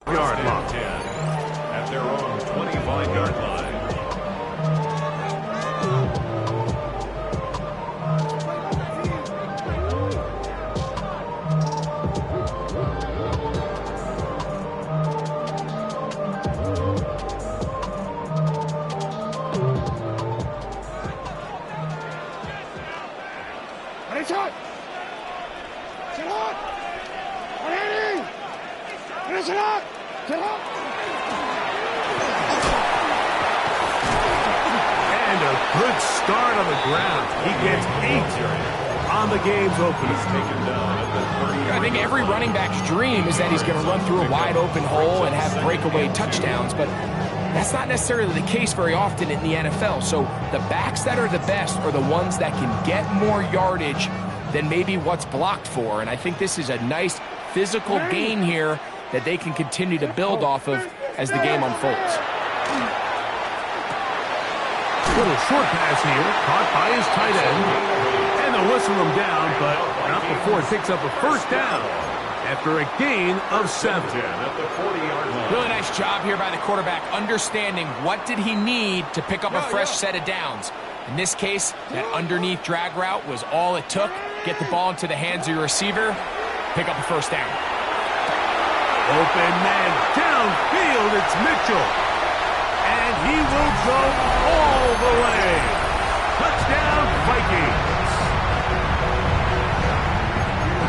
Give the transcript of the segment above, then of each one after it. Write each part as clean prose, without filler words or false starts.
25-yard line. At their own 25-yard line. And a good start on the ground. He gets 8 on the game's opener. I think every running back's dream is that he's going to run through a wide open hole and have breakaway touchdowns, but that's not necessarily the case very often in the NFL. So the backs that are the best are the ones that can get more yardage than maybe what's blocked for. And I think this is a nice physical gain here that they can continue to build off of as the game unfolds. Little short pass here, caught by his tight end. And they'll whistle him down, but not before it picks up a first down after a gain of 7. Really nice job here by the quarterback, understanding what did he need to pick up a fresh set of downs. In this case, that underneath drag route was all it took. Get the ball into the hands of your receiver, pick up a first down. Open man downfield, it's Mitchell. And he will go all the way. Touchdown, Vikings.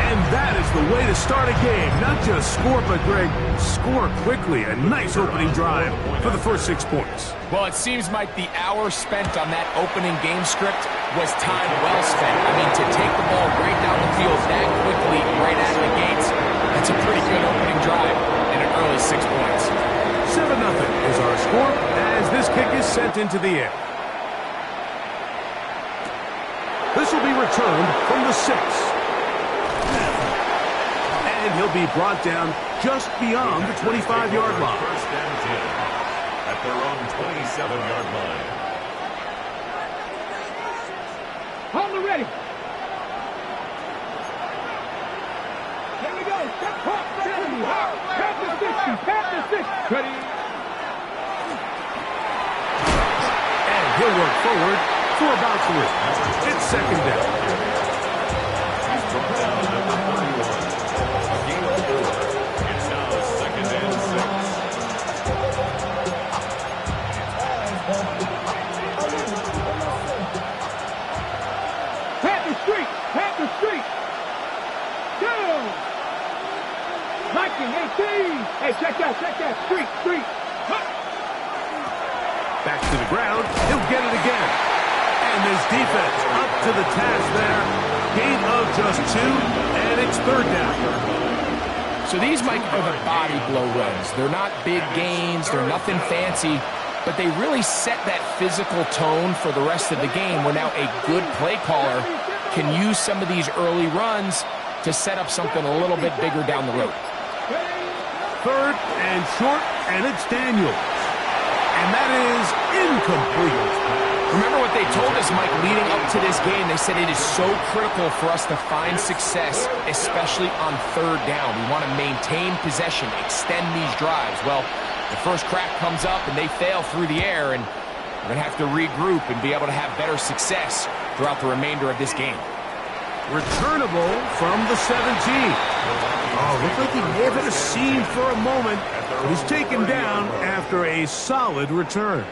And that is the way to start a game. Not just score, but, Greg, score quickly. A nice opening drive for the first 6 points. Well, it seems like the hour spent on that opening game script was time well spent. I mean, to take the ball right down the field that quickly, right out of the gates, that's a pretty good opening drive and an early 6 points. 7-0 is our score as this kick is sent into the air. This will be returned from the 6. And he'll be brought down just beyond the 25-yard line. First down 10 at their own 27-yard line. Hold it ready. Here we go. Pat the 60. Ready. And he'll work forward for about 3. It's second down. He's brought down number 31. A gain of 4. It's now second and 6. Pat the street. Go. Viking 18. Hey, check that. Street. Back to the ground. He'll get it again. And this defense up to the task there. Gain of just 2, and it's third down. So these, Mike, are the body blow runs. They're not big gains. They're nothing fancy. But they really set that physical tone for the rest of the game where now a good play caller can use some of these early runs to set up something a little bit bigger down the road. Third and short, and it's Daniels. And that is incomplete. Remember what they told us, Mike, leading up to this game. They said it is so critical for us to find success, especially on third down. We want to maintain possession, extend these drives. Well, the first crack comes up and they fail through the air, and we're going to have to regroup and be able to have better success throughout the remainder of this game. Returnable from the 17. Oh, looked like he may have hit a seam for a moment. He's taken down after a solid return.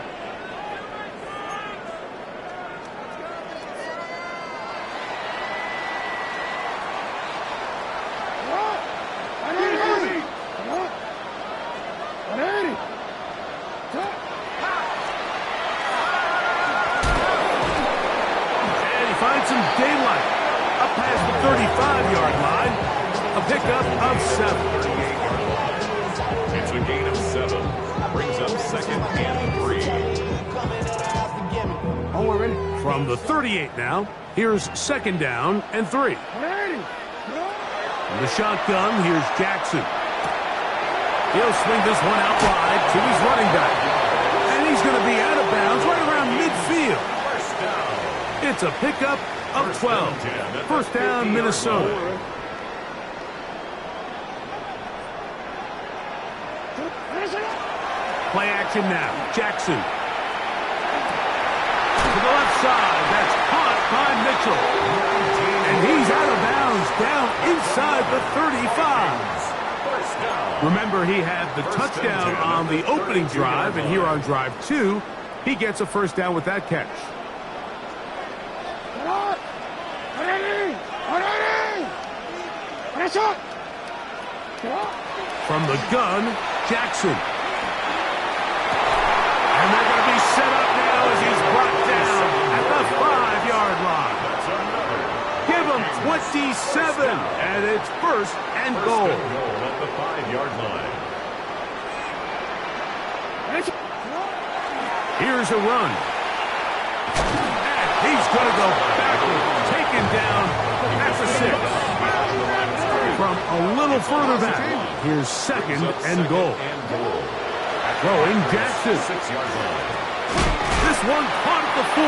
And he finds some daylight up past the 35-yard line. A pickup of 7. It's a gain of 7. Brings up second and 3. Oh, we're ready. From the 38 now, here's second down and 3. In the shotgun, here's Jackson. He'll swing this one out wide to his running back. And he's going to be out of bounds right around midfield. It's a pickup of 12. First down, Minnesota. Play action now. Jackson. To the left side. That's caught by Mitchell. And he's out of bounds down inside the 35. Remember, he had the touchdown on the opening drive, and here on drive 2, he gets a first down with that catch. From the gun, Jackson. And they're going to be set up now as he's brought down at the 5-yard line. Give him 27, and it's first and goal. At the 5-yard line. Here's a run. And he's going to go backward, taken down at the 6. From a little further back, here's second and goal. Throwing Jackson. 6-yard line. This one caught at the 4.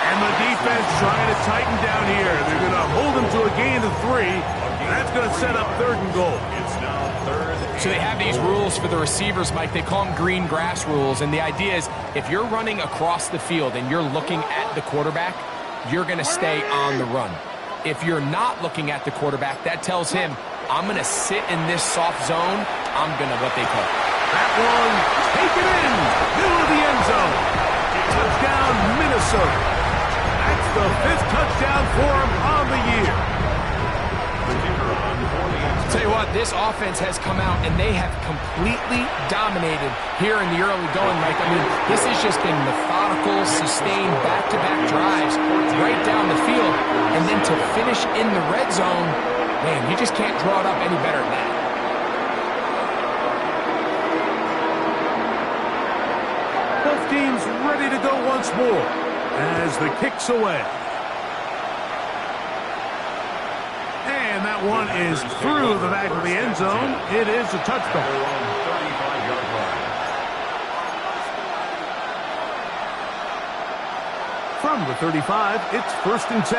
And the defense trying to tighten down here. They're going to hold him to a gain of 3. That's going to set up third and goal. It's now third. So they have these rules for the receivers, Mike. They call them green grass rules. And the idea is if you're running across the field and you're looking at the quarterback, you're going to stay on the run. If you're not looking at the quarterback, that tells him, I'm going to sit in this soft zone. I'm going to what they call. That one taken in, middle of the end zone. Touchdown, Minnesota. That's the 5th touchdown for him on the year. Tell you what, this offense has come out and they have completely dominated here in the early going, Mike. I mean, this has just been methodical, sustained, back-to-back drives right down the field. And then to finish in the red zone, man, you just can't draw it up any better than that. Both teams ready to go once more as the kick's away. And that one is through the back of the end zone. It is a touchdown. From the 35, it's first and 10.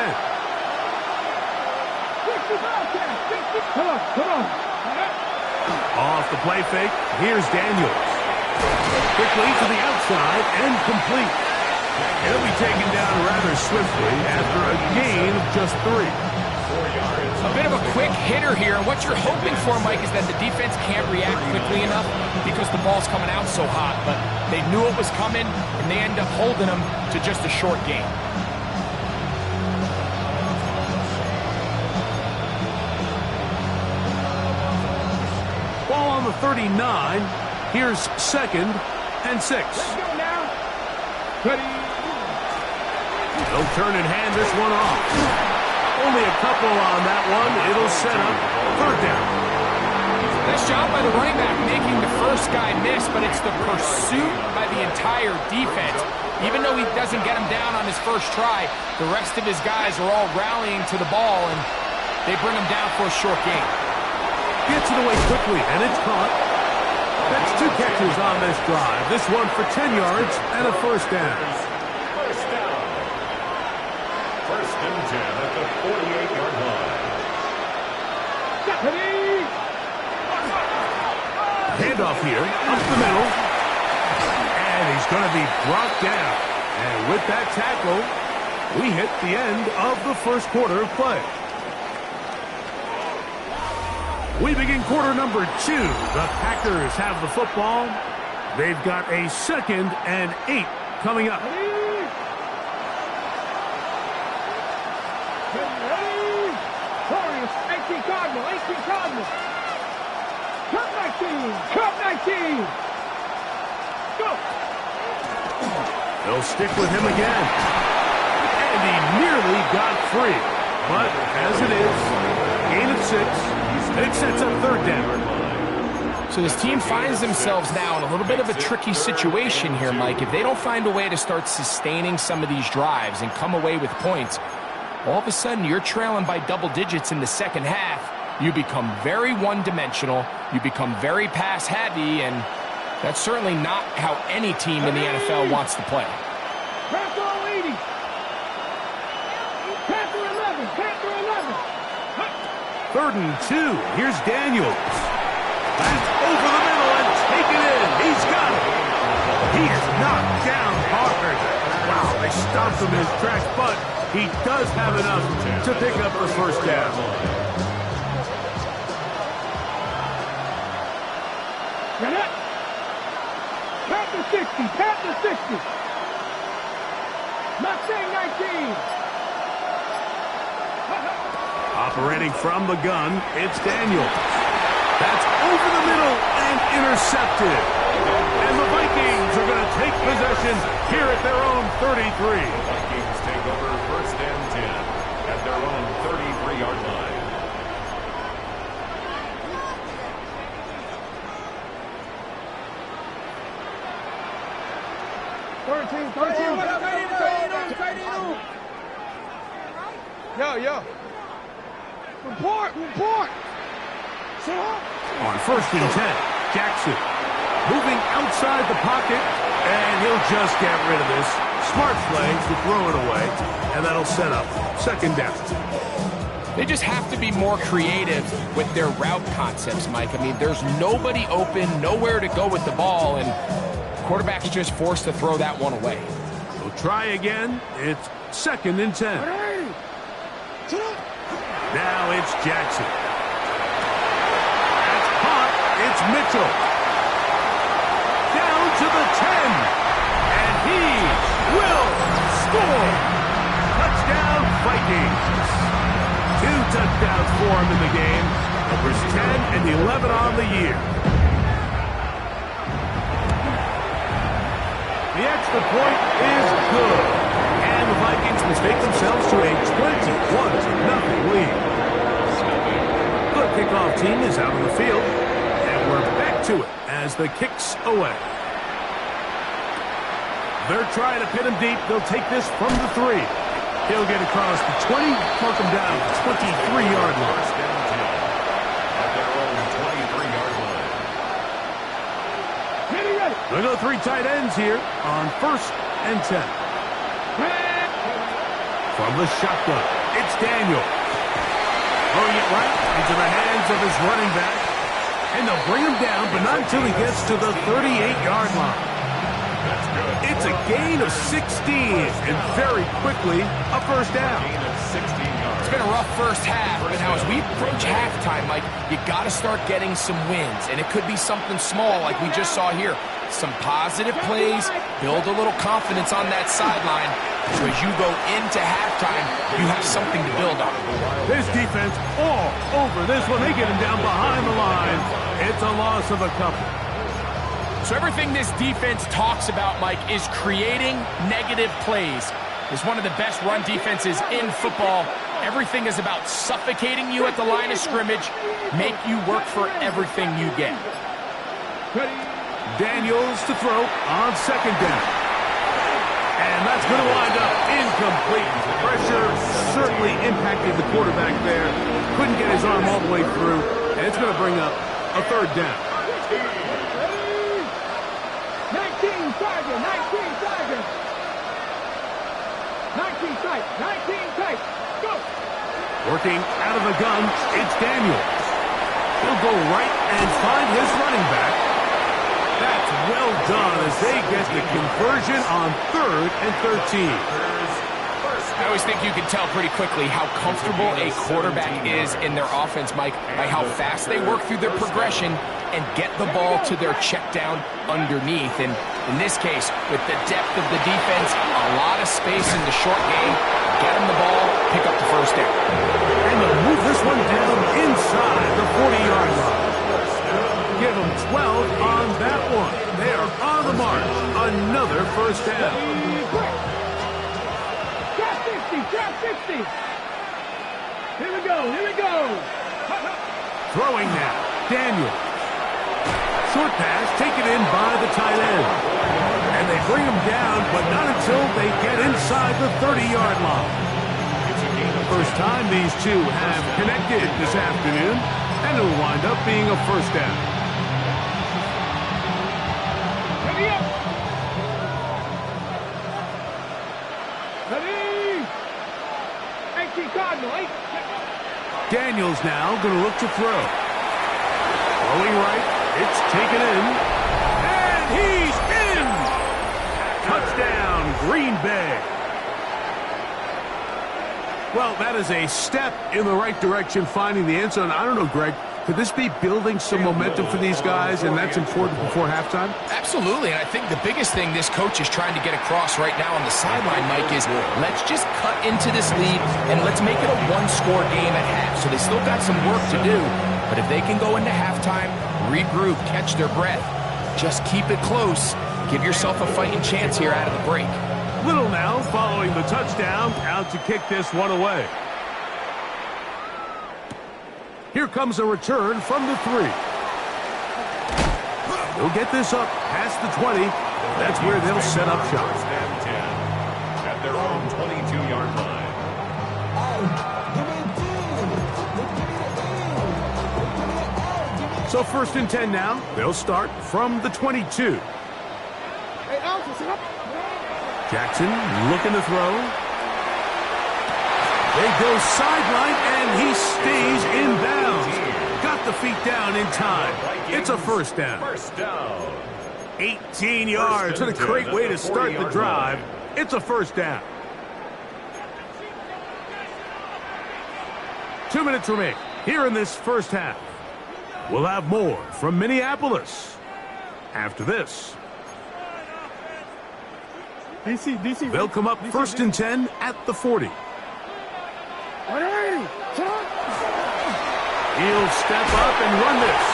Come on. Off the play fake, here's Daniels. Quickly to the outside and complete. He'll be taken down rather swiftly after a gain of just 3. A bit of a quick hitter here, and what you're hoping for, Mike, is that the defense can't react quickly enough because the ball's coming out so hot, but they knew it was coming, and they end up holding them to just a short gain. Ball on the 39, here's second and 6. Let's go now. Ready. They'll turn and hand this one off. Only a couple on that one. It'll set up third down. Nice job by the running back making the first guy miss, but it's the pursuit by the entire defense. Even though he doesn't get him down on his first try, the rest of his guys are all rallying to the ball, and they bring him down for a short gain. Gets it away quickly, and it's caught. That's 2 catches on this drive. This one for 10 yards and a first down. First and 10 at the 48-yard line. Handoff here, up the middle. And he's going to be brought down. And with that tackle, we hit the end of the first quarter of play. We begin quarter number 2. The Packers have the football. They've got a second and 8 coming up. Cardinal. Cut 19. Go. They'll stick with him again. And he nearly got free. But as it is, gain of 6, and it sets up third down. So this team finds themselves now in a little bit of a tricky situation here, Mike. If they don't find a way to start sustaining some of these drives and come away with points, all of a sudden you're trailing by double digits in the second half. You become very one-dimensional. You become very pass-heavy, and that's certainly not how any team in the NFL wants to play. Pass all 80. Panther 11. Third and 2. Here's Daniels. That's over the middle and taken in. He's got it. He is knocked down hard. Wow, they stopped him in his tracks, but he does have enough to pick up the first down. Got it. Count to 60. Count to 60. Mustang 19. Operating from the gun, it's Daniels. That's over the middle and intercepted. And the Vikings are going to take possession here at their own 33. Vikings take over first and 10 at their own 33-yard line. Yo. Report. On first and 10, Jackson moving outside the pocket, and he'll just get rid of this. Smart play to throw it away, and that'll set up second down. They just have to be more creative with their route concepts, Mike. I mean, there's nobody open, nowhere to go with the ball, and quarterback's just forced to throw that one away. So try again. It's second and 10. Now it's Jackson. That's caught. It's Mitchell. Down to the 10. And he will score. Touchdown, Vikings. 2 touchdowns for him in the game. Numbers 10 and 11 on the year. The extra point is good. And the Vikings mistake themselves to a 21-0 lead. The kickoff team is out on the field, and we're back to it as the kick's away. They're trying to pin him deep. They'll take this from the 3. He'll get across the 20, mark him down at the 23-yard line. First and 10 at their own 23-yard line. We'll go 3 tight ends here on first and 10. From the shotgun, it's Daniel. Throwing it right into the hands of his running back. And they'll bring him down, but not until he gets to the 38-yard line. That's good. It's a gain of 16, and very quickly, a first down. Gain of 16 yards. It's been a rough first half, but now as we approach halftime, Mike, you got to start getting some wins, and it could be something small like we just saw here. Some positive plays, build a little confidence on that sideline, so as you go into halftime, you have something to build on. This defense all over this one. They get him down behind the line. It's a loss of a couple. So everything this defense talks about, Mike, is creating negative plays. It's one of the best run defenses in football. Everything is about suffocating you at the line of scrimmage, make you work for everything you get. Daniels to throw on second down. And that's going to wind up incomplete. Pressure certainly impacted the quarterback there. Couldn't get his arm all the way through. And it's going to bring up a third down. 19 Tiger. 19 tight. Go. Working out of the gun, it's Daniels. He'll go right and find his running back. That's well done as they get the conversion on 3rd and 13. I always think you can tell pretty quickly how comfortable a quarterback is in their offense, Mike, by how fast they work through their progression and get the ball to their check down underneath. And in this case, with the depth of the defense, a lot of space in the short game, get them the ball, pick up the first down. And they'll move this one down inside the 40-yard line. Give them 12 on that one. They are on the march. Another first down. Drop 60. Here we go. Throwing now. Daniel. Short pass taken in by the tight end. And they bring him down, but not until they get inside the 30-yard line. First time these two have connected this afternoon, and it'll wind up being a first down. Daniels now going to look to throw. Throwing right. It's taken in. And he's in! Touchdown, Green Bay. Well, that is a step in the right direction, finding the end zone. I don't know, Greg. Could this be building some momentum for these guys, and that's important before halftime? Absolutely, and I think the biggest thing this coach is trying to get across right now on the sideline, Mike, is let's just cut into this lead, and let's make it a one-score game at half. So they still got some work to do, but if they can go into halftime, regroup, catch their breath, just keep it close, give yourself a fighting chance here out of the break. Little now following the touchdown, out to kick this one away. Here comes a return from the 3. He'll get this up past the 20. That's where they'll set up shop. First and 10 at their own 22-yard line. So first and 10 now. They'll start from the 22. Jackson looking to throw. They go sideline, and he stays in bounds. Got the feet down in time. It's a first down. First down. 18 yards. What a great way to start the drive. It's a first down. 2 minutes remain here in this first half. We'll have more from Minneapolis after this. They'll come up first and 10 at the 40. He'll step up and run this.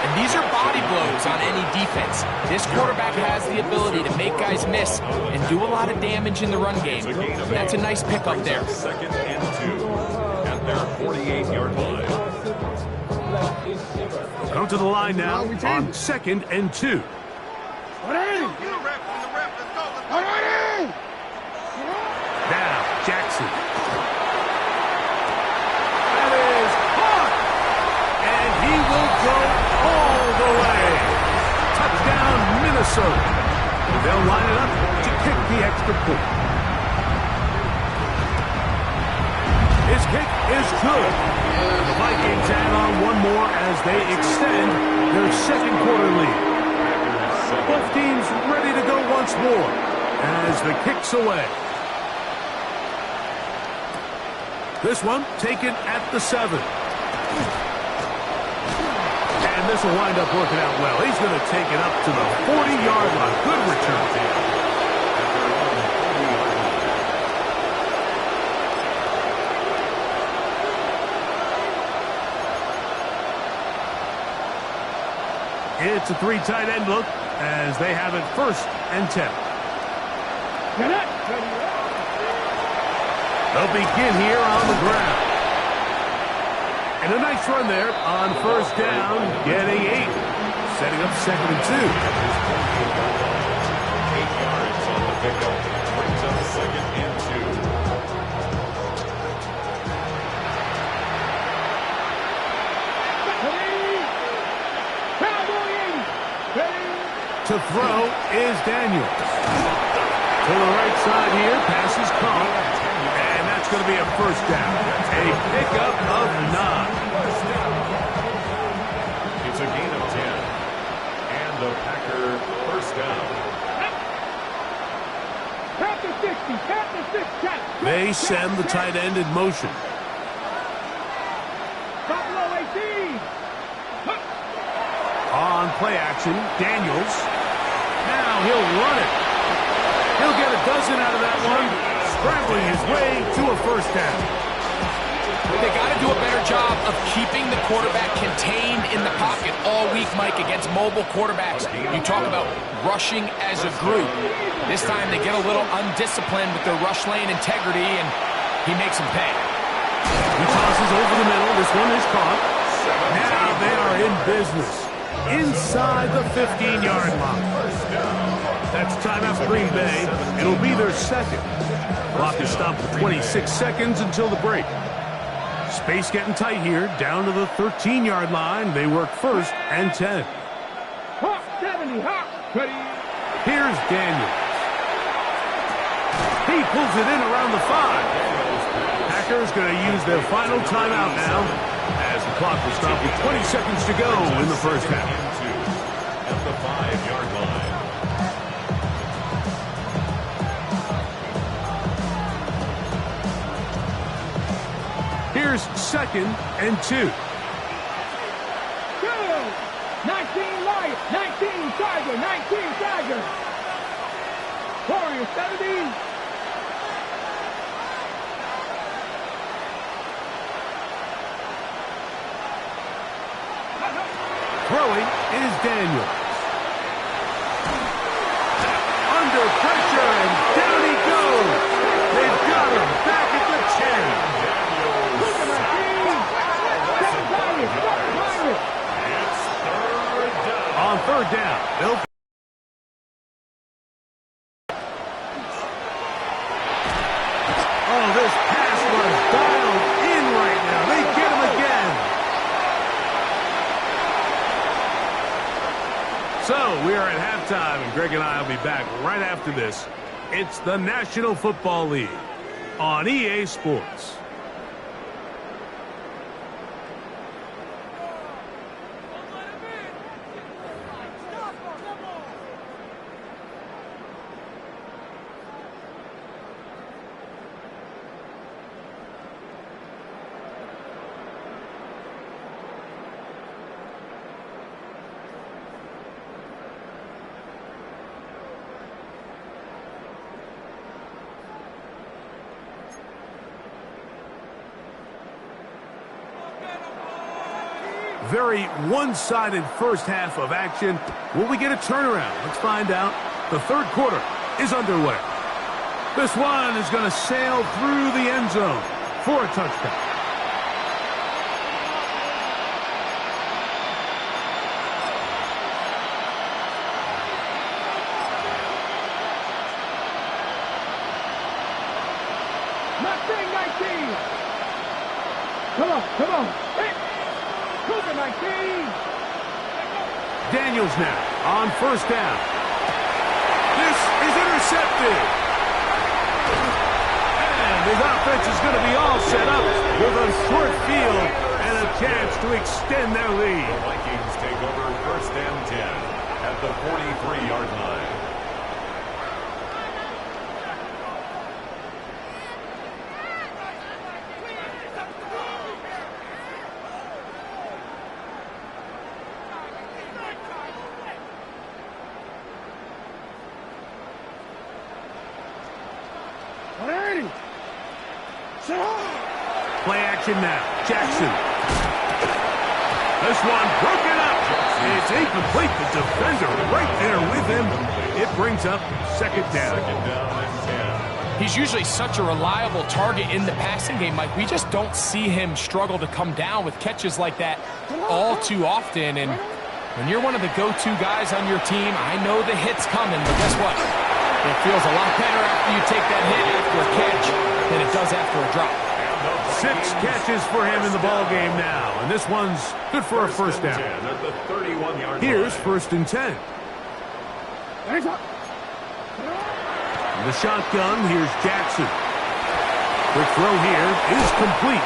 And these are body blows on any defense. This quarterback has the ability to make guys miss and do a lot of damage in the run game. That's a nice pickup there. Second and 2 at their 48-yard line. Come to the line now on second and 2. Now, Jackson. That is caught. And he will go all the way. Touchdown, Minnesota. They'll line it up to kick the extra point. His kick is good. The Vikings add on one more as they extend their second quarter lead. Both teams ready to go once more as the kick's away. This one taken at the 7. And this will wind up working out well. He's going to take it up to the 40-yard line. Good return. It's a 3 tight end look as they have it first and 10. They'll begin here on the ground. And a nice run there on first down, getting 8. Setting up second and 2. 8 yards on the pickup. Brings up second and 2. To throw is Daniels. To the right side here, pass is caught. And that's going to be a first down. A pickup of 9. It's a gain of 10. And the Packer first down. They send the tight end in motion. On play action, Daniels. Now he'll run it. He'll get a dozen out of that one, scrambling his way to a first down. They got to do a better job of keeping the quarterback contained in the pocket all week, Mike, against mobile quarterbacks. You talk about rushing as a group. This time they get a little undisciplined with their rush lane integrity, and he makes them pay. He tosses over the middle. This one is caught. Now they are in business. Inside the 15-yard line. That's timeout for Green Bay. It'll be their second. Clock is stopped for 26 seconds until the break. Space getting tight here. Down to the 13-yard line. They work first and 10. Here's Daniels. He pulls it in around the 5. Packers going to use their final timeout now as the clock will stop with 20 seconds to go in the first half. At the 5-yard line. Here's 2nd and 2. 19 Lions, 19 Tiger, 19 Tiger. Warriors 70. Throwing is Daniels. Under pressure, and down he goes. They've got him back at the 10. On 3rd down, they'll... Oh, this pass was dialed in right now. They get him again. So, we are at halftime, and Greg and I will be back right after this. It's the National Football League on EA Sports. Very one-sided first half of action. Will we get a turnaround? Let's find out. The 3rd quarter is underway. This one is going to sail through the end zone for a touchdown. Come on. Hey. Daniels now on 1st down. This is intercepted. And his offense is going to be all set up with a short field and a chance to extend their lead. The Vikings take over 1st and 10 at the 43-yard line. Play action now. Jackson. This one broken up. It's incomplete. The defender right there with him. It brings up 2nd down. 2nd down and 10. He's usually such a reliable target in the passing game, Mike. We just don't see him struggle to come down with catches like that all too often. And when you're one of the go-to guys on your team, I know the hit's coming, but guess what? It feels a lot better after you take that hit after a catch than it does after a drop. 6 catches for him in the ball game now, and this one's good for a 1st down. At the 31-yard Here's line. 1st and 10. In the shotgun, here's Jackson. Quick throw here is complete.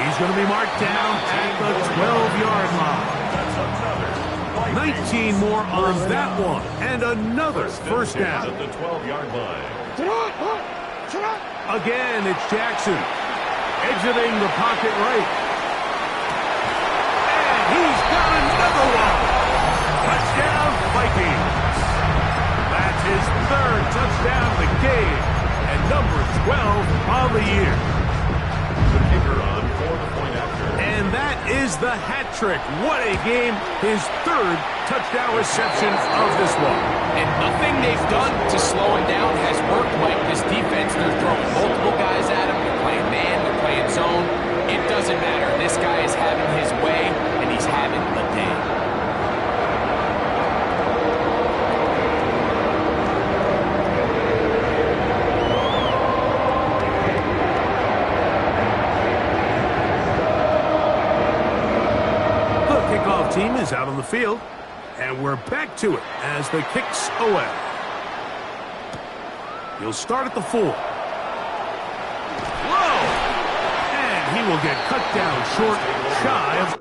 He's going to be marked down at the 12-yard line. 19 more on that one, and another 1st down. At the 12-yard line. Again, it's Jackson. Exiting the pocket right. And he's got another one. Touchdown, Vikings. That's his 3rd touchdown of the game. And number 12 on the year. The kicker on for the point after. And that is the hat trick. What a game. His 3rd touchdown reception of this one. And nothing they've done to slow him down has worked, Mike. This defense, they're throwing multiple guys at him. They're playing man, they're playing zone. It doesn't matter. This guy is having his way, and he's having a day. The kickoff team is out on the field. And we're back to it as the kick's away. He'll start at the 4. Whoa! And he will get cut down short, shy of...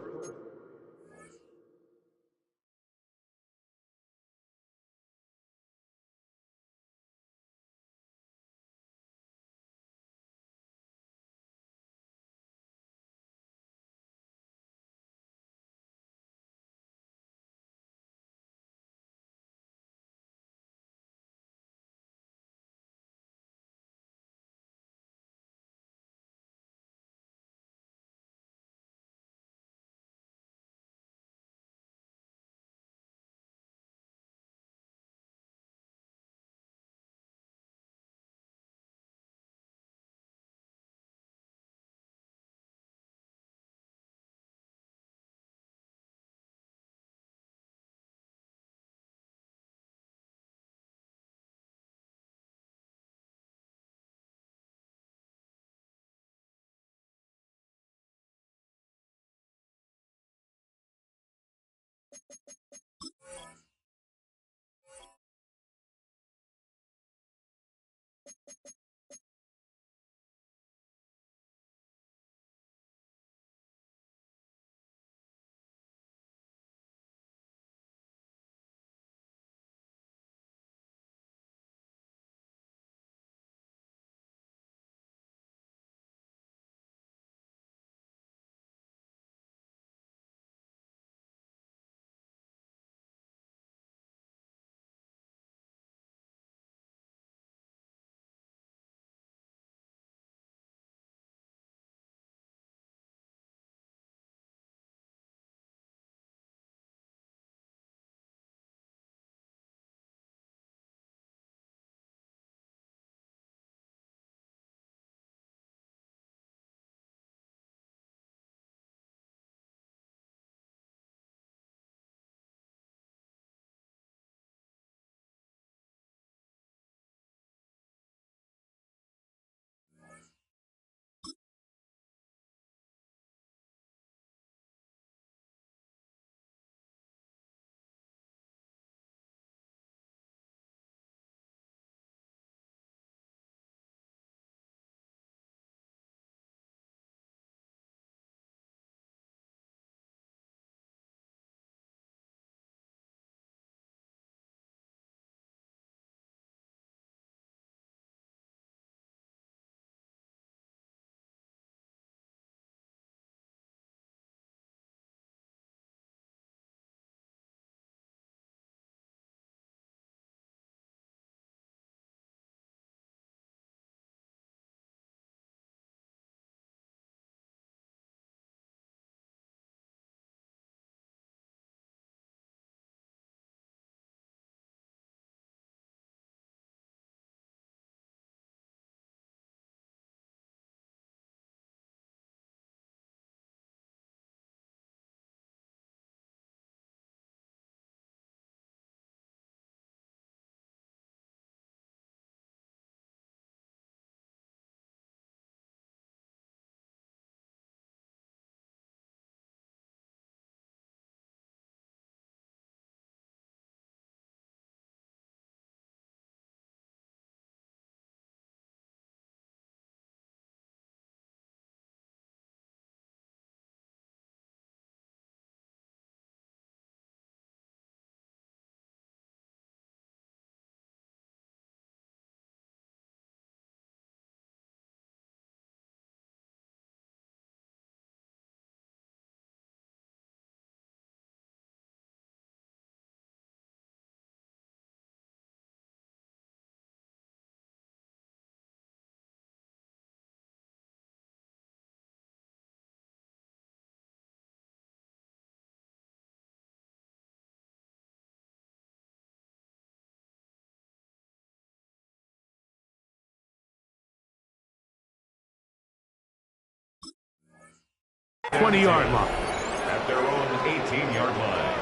...20-yard line. At their own 18-yard line.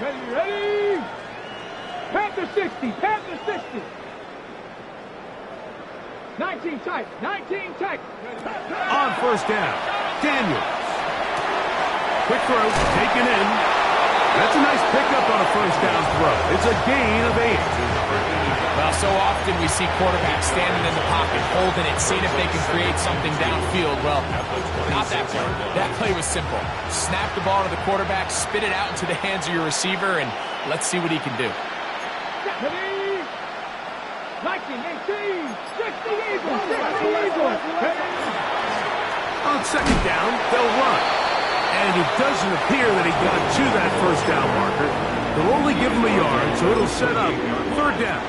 Ready? Panther 60, Panther 60. 19 tight, 19 tight. On first down, Daniels. Quick throw, taken in. That's a nice pickup on a first down throw. It's a gain of 8. Well, so often we see quarterbacks standing in the pocket, holding it, seeing if they can create something downfield. Well, not that play. That play was simple. Snap the ball to the quarterback, spit it out into the hands of your receiver, and let's see what he can do. Viking 18, 60 Eagles, 60 Eagles. On second down, they'll run. And it doesn't appear that he got to that first down marker. They'll only give him a yard, so it'll set up third down.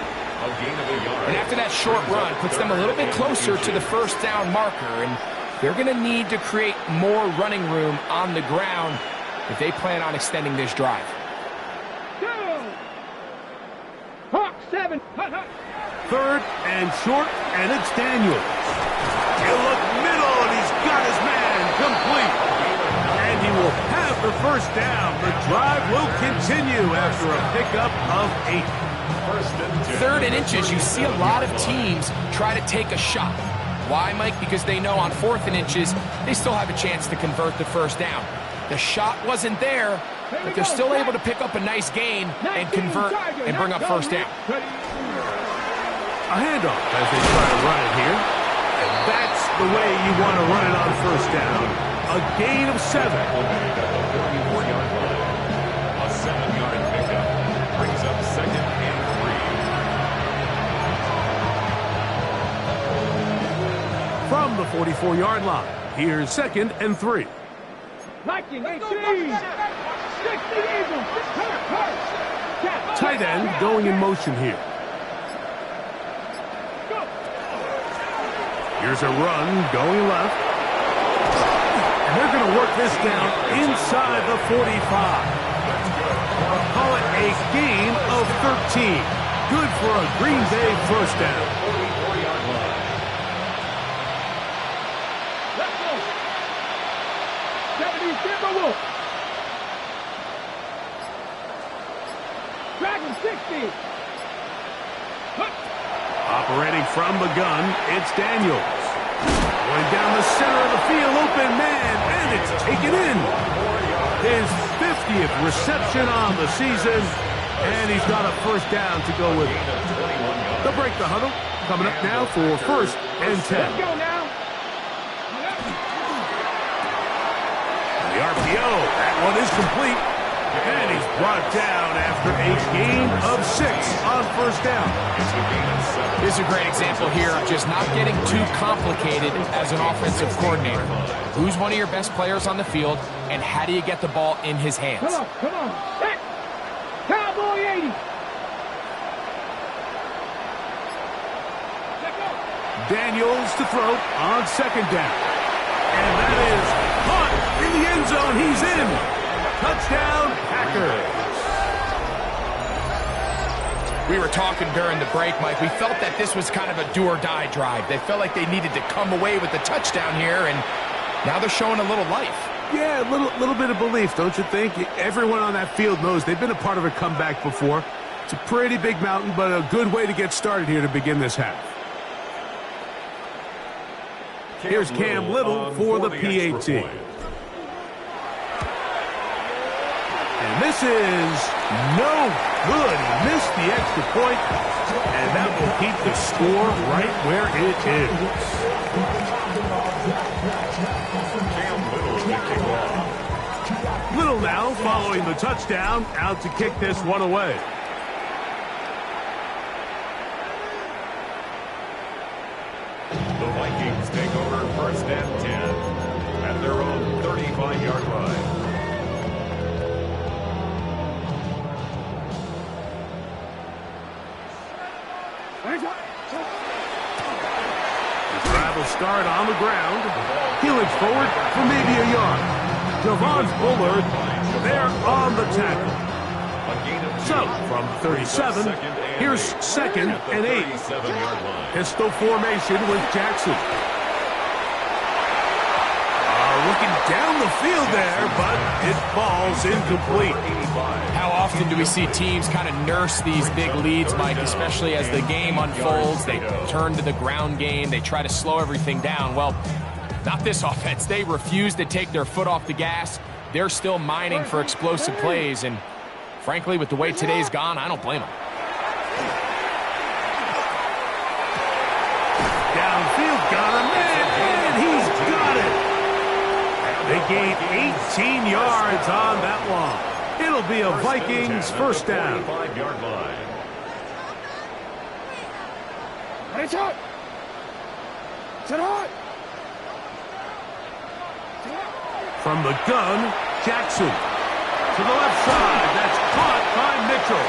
And after that short run, puts them a little bit closer to the first down marker, and they're going to need to create more running room on the ground if they plan on extending this drive. Hawk 7. Third and short, and it's Daniels. He'll look middle, and he's got his man complete. And he will have the first down. The drive will continue after a pickup of 8. Third and inches, you see a lot of teams try to take a shot. Why, Mike? Because they know on fourth and inches, they still have a chance to convert the first down. The shot wasn't there, but they're still able to pick up a nice gain and convert and bring up first down. A handoff as they try to run it here. And that's the way you want to run it on first down. A gain of 7. A 7-yard pickup brings up second and 3. From the 44-yard line, here's second and 3. Viking 18, 60 Eagles. Tight end going in motion here. Here's a run going left. And they're going to work this down inside the 45. Call it a gain of 13. Good for a Green Bay first down. Dragon 60. Operating from the gun, it's Daniels. Going down the center of the field, open man, and it's taken in. His 50th reception on the season, and he's got a first down to go with it. They'll break the huddle. Coming up now for first and 10. Let's go now. The RPO, that one is complete. And he's brought down after a gain of 6 on first down. This is a great example here of just not getting too complicated as an offensive coordinator. Who's one of your best players on the field, and how do you get the ball in his hands? Come on, come on. Set. Cowboy 80. Daniels to throw on second down. And that is caught in the end zone. He's in. Touchdown, Packers. We were talking during the break, Mike. We felt that this was kind of a do-or-die drive. They felt like they needed to come away with the touchdown here, and now they're showing a little life. Yeah, a little bit of belief, don't you think? Everyone on that field knows they've been a part of a comeback before. It's a pretty big mountain, but a good way to get started here to begin this half. Here's Cam Little for the PAT. And this is no good. He missed the extra point, and that will keep the score right where it is. Little now following the touchdown, out to kick this one away. The Vikings take over first and 10 at their own 35-yard line. The drive will start on the ground. Healing forward for maybe a yard. Javon Bullard there on the tackle. So, from 37, here's second and 8. Pistol formation with Jackson. Looking down the field there, but it falls incomplete. How often do we see teams kind of nurse these big leads, Mike, especially as the game unfolds? They turn to the ground game. They try to slow everything down. Well, not this offense. They refuse to take their foot off the gas. They're still mining for explosive plays, and frankly, with the way today's gone, I don't blame him. Downfield, got a man, and he's got it. They gained 18 yards on that one. It'll be a Vikings first down. 45-yard line. It's hot. It's hot. From the gun, Jackson. To the left side, that's caught by Mitchell.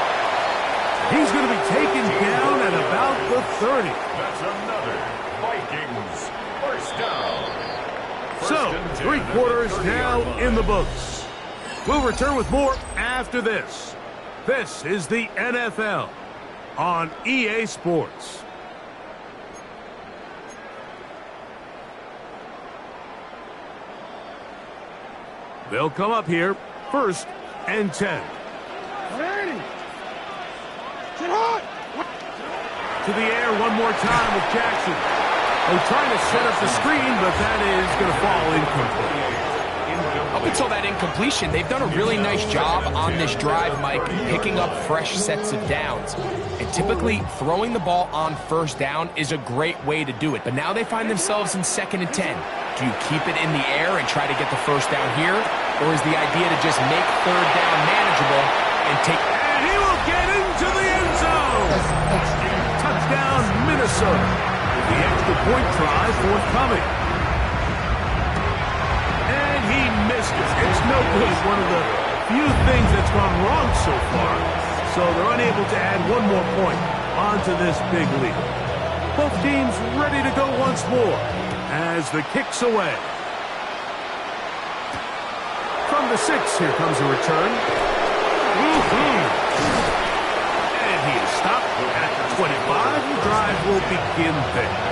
He's going to be taken down at about the 30. That's another Vikings first down. So, 3 quarters now in the books. We'll return with more after this. This is the NFL on EA Sports. They'll come up here, 1st and 10. Ready. Get hot. To the air one more time with Jackson. They're trying to set up the screen, but that is going to fall incomplete. Up until that incompletion, they've done a really nice job on this drive, Mike, picking up fresh sets of downs. And typically, throwing the ball on 1st down is a great way to do it. But now they find themselves in 2nd and 10. Do you keep it in the air and try to get the 1st down here? Or is the idea to just make 3rd down manageable and take... And he will get into the end zone! Touchdown, Minnesota. With the extra point try forthcoming. And he missed it. It's no good. One of the few things that's gone wrong so far. So they're unable to add one more point onto this big lead. Both teams ready to go once more as the kick's away. From the 6, here comes a return. And he is stopped at the 25. The drive will begin there.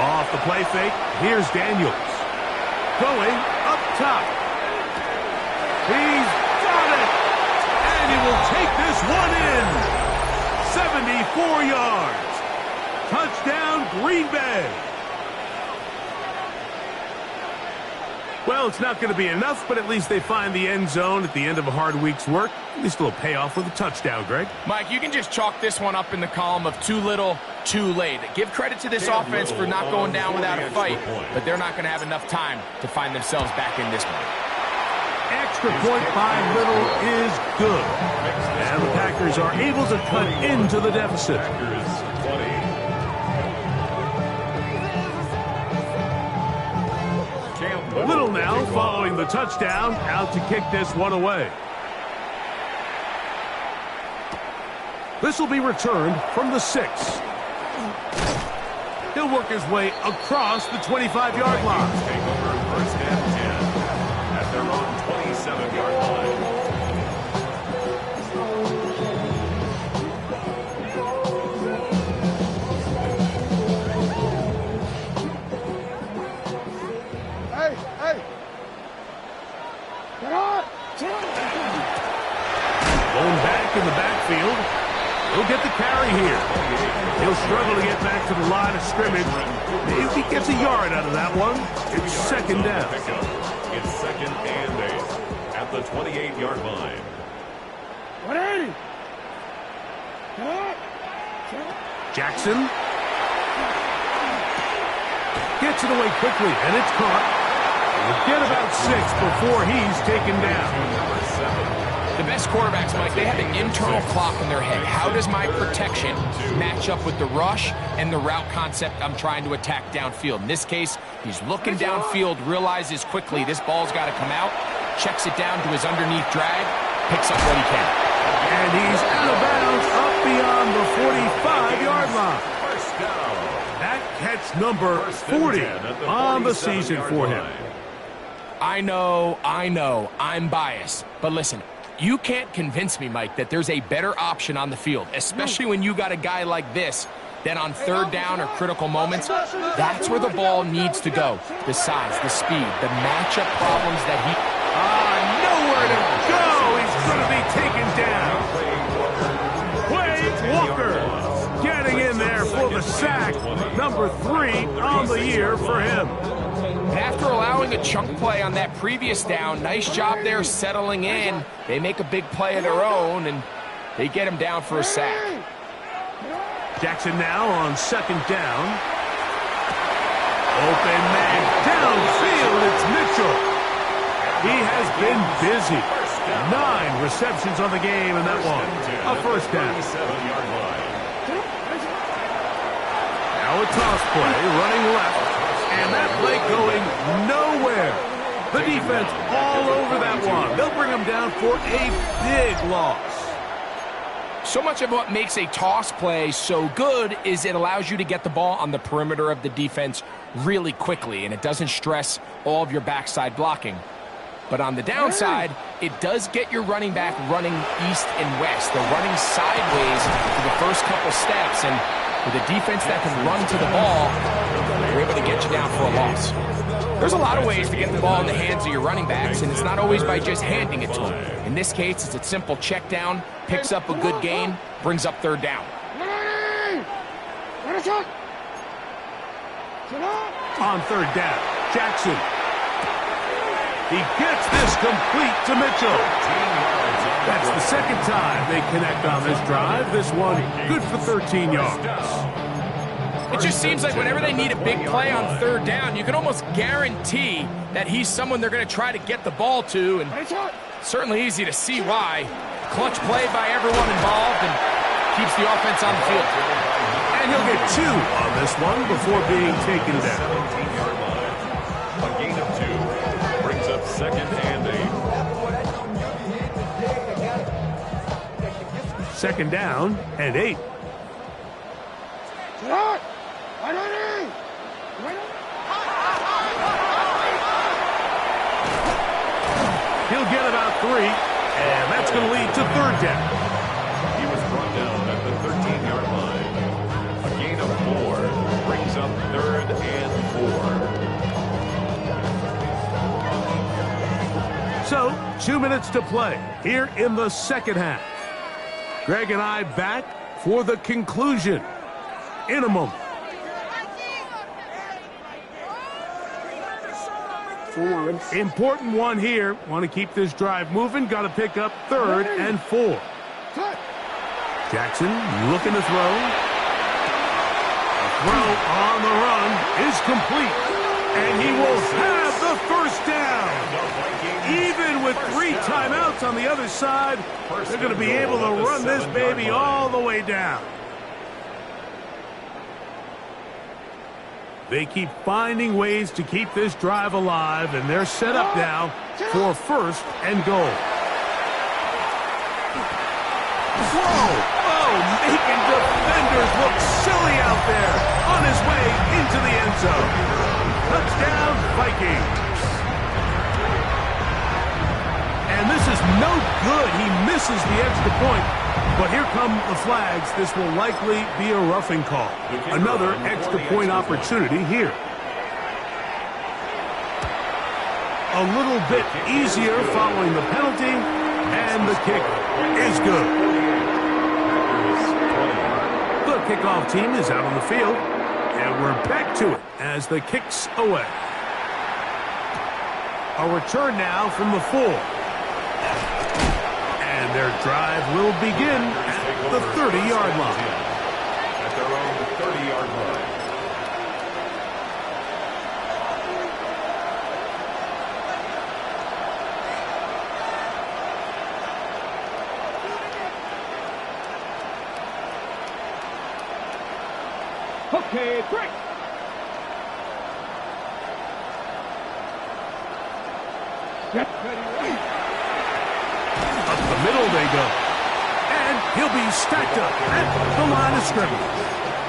Off the play fake, here's Daniels. Going up top. He's got it! And he will take this one in. 74 yards. Touchdown, Green Bay. Well, it's not going to be enough, but at least they find the end zone at the end of a hard week's work. At least a little payoff with a touchdown, Greg. Mike, you can just chalk this one up in the column of too little, too late. Give credit to this offense for not going down without a fight, but they're not going to have enough time to find themselves back in this one. Extra point by Little is good. And the Packers are able to cut into the deficit. Little now following the touchdown, out to kick this one away. This will be returned from the 6. He'll work his way across the 25-yard line. Take over 1st and 10 at their own 27-yard line. Going back in the backfield. He'll get the carry here. He'll struggle to get back to the line of scrimmage. If he gets a yard out of that one, it's 2nd down. It's 2nd and 8 at the 28-yard line. 180. Jackson gets it away quickly, and it's caught. We'll get about 6 before he's taken down. The best quarterbacks, Mike, they have an internal clock in their head. How does my protection match up with the rush and the route concept I'm trying to attack downfield? In this case, he's looking downfield, realizes quickly this ball's got to come out, checks it down to his underneath drag, picks up what he can. And he's out of bounds up beyond the 45-yard line. First down. That catch number 40 on the season for him. I know, I'm biased. But listen, you can't convince me, Mike, that there's a better option on the field, especially when you got a guy like this, then on 3rd down or critical moments, that's where the ball needs to go. The size, the speed, the matchup problems that he... Nowhere to go. He's going to be taken down. Quay Walker getting in there for the sack. Number 3 on the year for him. After allowing a chunk play on that previous down, nice job there settling in. They make a big play of their own, and they get him down for a sack. Jackson now on 2nd down. Open man downfield, it's Mitchell. He has been busy. 9 receptions on the game in that one. A first down. Now a toss play, running left. And that play going nowhere. The defense all over that one. They'll bring him down for a big loss. So much of what makes a toss play so good is it allows you to get the ball on the perimeter of the defense really quickly, and it doesn't stress all of your backside blocking. But on the downside, it does get your running back running east and west. They're running sideways for the first couple steps, and with a defense that can run to the ball, they're able to get you down for a loss. There's a lot of ways to get the ball in the hands of your running backs, and it's not always by just handing it to them. In this case, it's a simple check down, picks up a good gain, brings up 3rd down. On 3rd down, Jackson. He gets this complete to Mitchell. That's the 2nd time they connect on this drive. This one good for 13 yards. It just seems like whenever they need a big play on 3rd down, you can almost guarantee that he's someone they're going to try to get the ball to, and certainly easy to see why. Clutch play by everyone involved and keeps the offense on the field. And he'll get 2 on this one before being taken down. A gain of 2 brings up 2nd and 8. 2nd down and 8. He'll get about 3, and that's going to lead to 3rd down. He was brought down at the 13-yard line. A gain of 4 brings up 3rd and 4. So, 2 minutes to play here in the 2nd half. Greg and I back for the conclusion in a moment. 4 yards. Important one here. Want to keep this drive moving. Got to pick up 3rd and 4. Jackson looking to throw. A throw on the run is complete. And he will have the 1st down. Even with 3 timeouts on the other side, they're going to be able to run this baby all the way down. They keep finding ways to keep this drive alive, and they're set up now for 1st and goal. Whoa! Oh, making defenders look silly out there on his way into the end zone. Touchdown, Vikings. And this is no good. He misses the extra point. But here come the flags. This will likely be a roughing call. Another extra point opportunity here. A little bit easier following the penalty, and the kick is good. The kickoff team is out on the field, and we're back to it as the kick's away. A return now from the 4. And their drive will begin at the 30-yard line. At their own 30-yard line. Okay, break. Get ready. Up the middle they go. And he'll be stacked up at the line of scrimmage.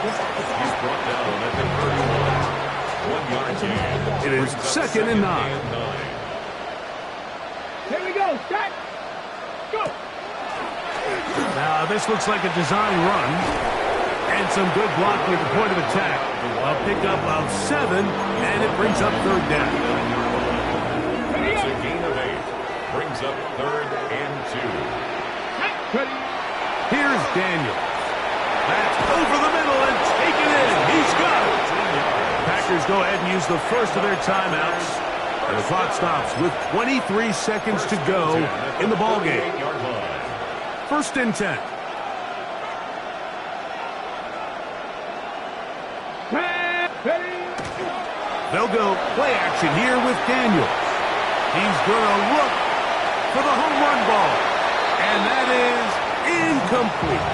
He's brought down at the 31. 1 yard gain. It is 2nd and 9. Here we go. Stack. Go. Now this looks like a design run. And some good blocking at the point of attack. A pickup of 7, and it brings up 3rd down. It's a gain of 8. brings up 3rd and 2. Here's Daniel. That's over the middle and taken in. He's got it. Packers go ahead and use the first of their timeouts. And the clock stops with 23 seconds to go in the ballgame. 1st and 10. They'll go play action here with Daniel. He's going to look for the home run ball. And that is incomplete.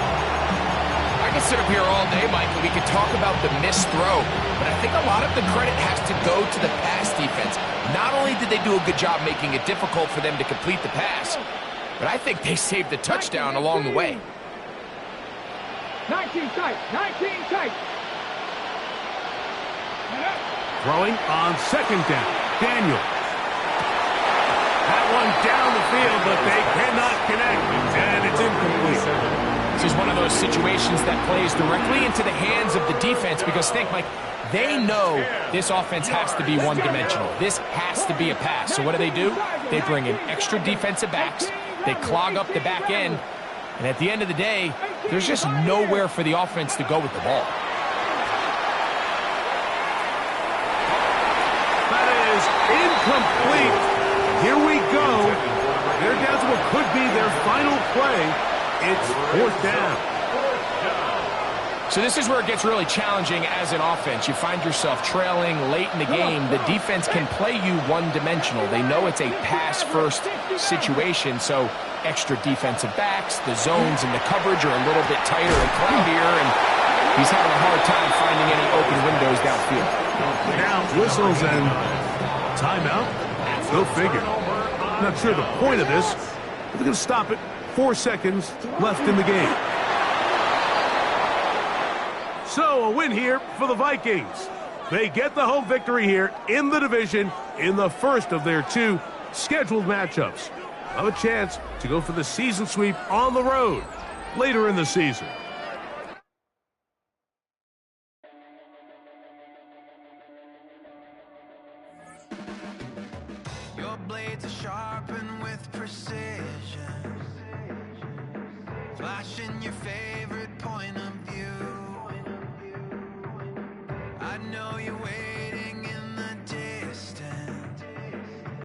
I can sit up here all day, Mike, and we could talk about the missed throw, but I think a lot of the credit has to go to the pass defense. Not only did they do a good job making it difficult for them to complete the pass, but I think they saved the touchdown along the way. 19 tight, 19 tight. Throwing on 2nd down. Daniel. That one down the field, but they cannot connect, and it's incomplete. This is one of those situations that plays directly into the hands of the defense because, think, Mike, they know this offense has to be one-dimensional. This has to be a pass. So what do? They bring in extra defensive backs. They clog up the back end. And at the end of the day, there's just nowhere for the offense to go with the ball. That is incomplete. Here we go. They're down to what could be their final play. It's 4th down. So this is where it gets really challenging as an offense. You find yourself trailing late in the game. The defense can play you one-dimensional. They know it's a pass-first situation, so extra defensive backs, the zones and the coverage are a little bit tighter and cloudier, and he's having a hard time finding any open windows downfield. Now whistles and timeout. Go figure. Not sure the point of this, but they're going to stop it. 4 seconds left in the game. So a win here for the Vikings. They get the home victory here in the division in the first of their 2 scheduled matchups. Have a chance to go for the season sweep on the road later in the season. Your blades are sharpened with precision, flashing your favorite point of view.